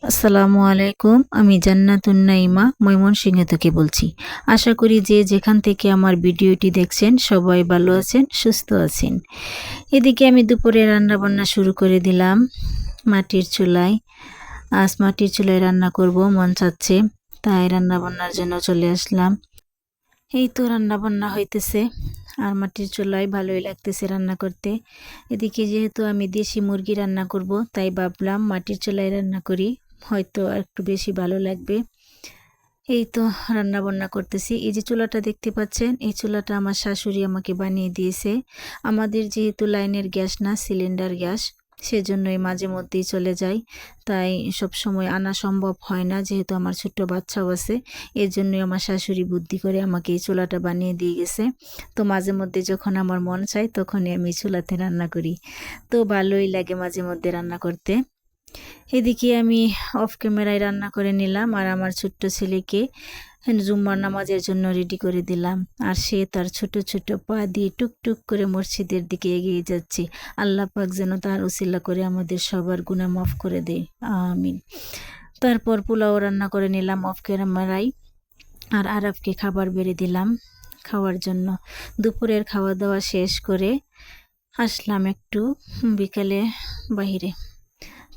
আসসালামু আলাইকুম। আমি জান্নাতুন নাইমা ময়মনসিংহ থেকে বলছি। আশা করি যে যেখান থেকে আমার ভিডিওটি দেখছেন সবাই ভালো আছেন, সুস্থ আছেন। এদিকে আমি দুপুরে রান্নাবান্না শুরু করে দিলাম মাটির চুলায়। আজ মাটির চুলায় রান্না করব, মন চাচ্ছে, তাই রান্নাবান্নার জন্য চলে আসলাম। এই তো রান্নাবান্না হইতেছে আর মাটির চুলায় ভালোই লাগতেছে রান্না করতে। এদিকে যেহেতু আমি দেশি মুরগি রান্না করব, তাই ভাবলাম মাটির চুলায় রান্না করি, হয়তো একটু বেশি ভালো লাগবে। এই তো রান্না বান্না করতেছি। এই যে চুলাটা দেখতে পাচ্ছেন, এই চুলাটা আমার শাশুড়ি আমাকে বানিয়ে দিয়েছে। আমাদের যেহেতু লাইনের গ্যাস না, সিলিন্ডার গ্যাস, সেজন্যই মাঝে মধ্যেই চলে যায়, তাই সব সময় আনা সম্ভব হয় না, যেহেতু আমার ছোট্ট বাচ্চাও আছে। এর জন্যই আমার শাশুড়ি বুদ্ধি করে আমাকে এই চুলাটা বানিয়ে দিয়ে গেছে। তো মাঝে মধ্যে যখন আমার মন চায় তখনই আমি চুলাতে রান্না করি। তো ভালোই লাগে মাঝে মধ্যে রান্না করতে। এদিকে আমি অফ ক্যামেরায় রান্না করে নিলাম আর আমার ছোট্ট ছেলেকে জুম্মার নামাজের জন্য রেডি করে দিলাম। আর সে তার ছোট ছোট পা দিয়ে টুকটুক করে মসজিদের দিকে এগিয়ে যাচ্ছে। আল্লাহ পাক যেন তার উসিলা করে আমাদের সবার গুনাহ মাফ করে দেয়, আমিন। তারপর পোলাও রান্না করে নিলাম অফ ক্যামেরায়। আর আরাফকে খাবার বেড়ে দিলাম খাওয়ার জন্য। দুপুরের খাওয়া দাওয়া শেষ করে আসলাম একটু বিকালে বাহিরে।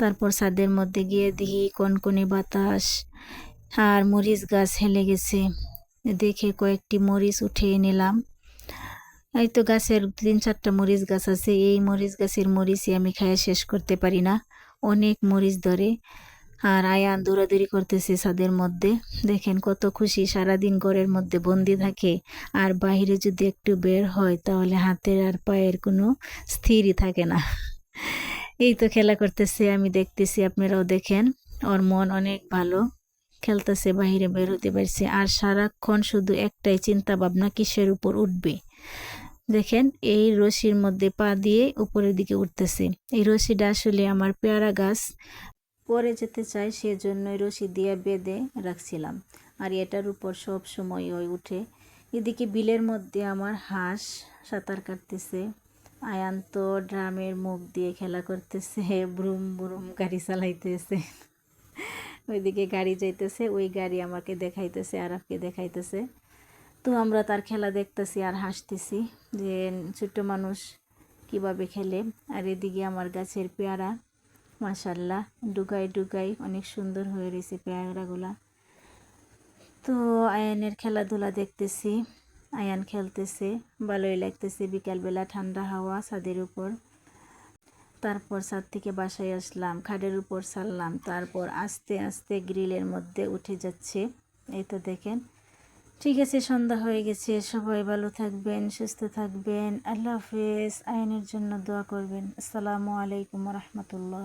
তারপর ছাদের মধ্যে গিয়ে দেখি কনকনে বাতাস আর মরিচ গাছ হেলে গেছে। দেখে কয়েকটি মরিচ উঠিয়ে নিলাম। এই তো গাছের 3-4টা মরিচ গাছ আছে। এই মরিচ গাছের মরিচই আমি খাইয়া শেষ করতে পারি না, অনেক মরিচ ধরে। আর আয়ান দৌড়াদৌড়ি করতেছে ছাদের মধ্যে। দেখেন কত খুশি, সারাদিন ঘরের মধ্যে বন্দি থাকে, আর বাইরে যদি একটু বের হয় তাহলে হাতের আর পায়ের কোনো স্থিরই থাকে না। এই তো খেলা করতেছে, আমি দেখতেছি, আপনারাও দেখেন। ওর মন অনেক ভালো, খেলতেছে, বাহিরে বের হতে পারছে। আর সারাক্ষণ শুধু একটাই চিন্তা ভাবনা, কিসের উপর উঠবে। দেখেন এই রশির মধ্যে পা দিয়ে উপরের দিকে উঠতেছে। এই রশিটা আসলে আমার পেয়ারা গাছ পরে যেতে চাই, সেজন্যই রশি দিয়ে বেঁধে রাখছিলাম। আর এটার উপর সব সময় ওই উঠে। এদিকে বিলের মধ্যে আমার হাঁস সাঁতার কাটতেছে। আয়ান তো ড্রামের মুখ দিয়ে খেলা করতেছে, ব্রুম ব্রুম গাড়ি চালাইতেছে। ওইদিকে গাড়ি যাইতেছে, ওই গাড়ি আমাকে দেখাইতেছে, আরাফকে দেখাইতেছে। তো আমরা তার খেলা দেখতেছি আর হাসতেছি যে ছোট্ট মানুষ কিভাবে খেলে। আর এদিকে আমার গাছের পেয়ারা মাশাল্লাহ ডুগাই ডুগাই অনেক সুন্দর হয়ে রয়েছে পেয়ারাগুলা। তো আয়ানের খেলাধুলা দেখতেছি, আয়ান খেলতেছে, ভালোই লাগতেছে। বিকালবেলা ঠান্ডা হাওয়া ছাদের উপর। তারপর ছাদ থেকে বাসায় আসলাম, খাটের উপর ছাড়লাম, তারপর আস্তে আস্তে গ্রিলের মধ্যে উঠে যাচ্ছে। এই তো দেখেন। ঠিক আছে, সন্ধ্যা হয়ে গেছে। সবাই ভালো থাকবেন, সুস্থ থাকবেন। আল্লাহ হাফেজ। আয়ানের জন্য দোয়া করবেন। আসসালামু আলাইকুম রহমতুল্লাহ।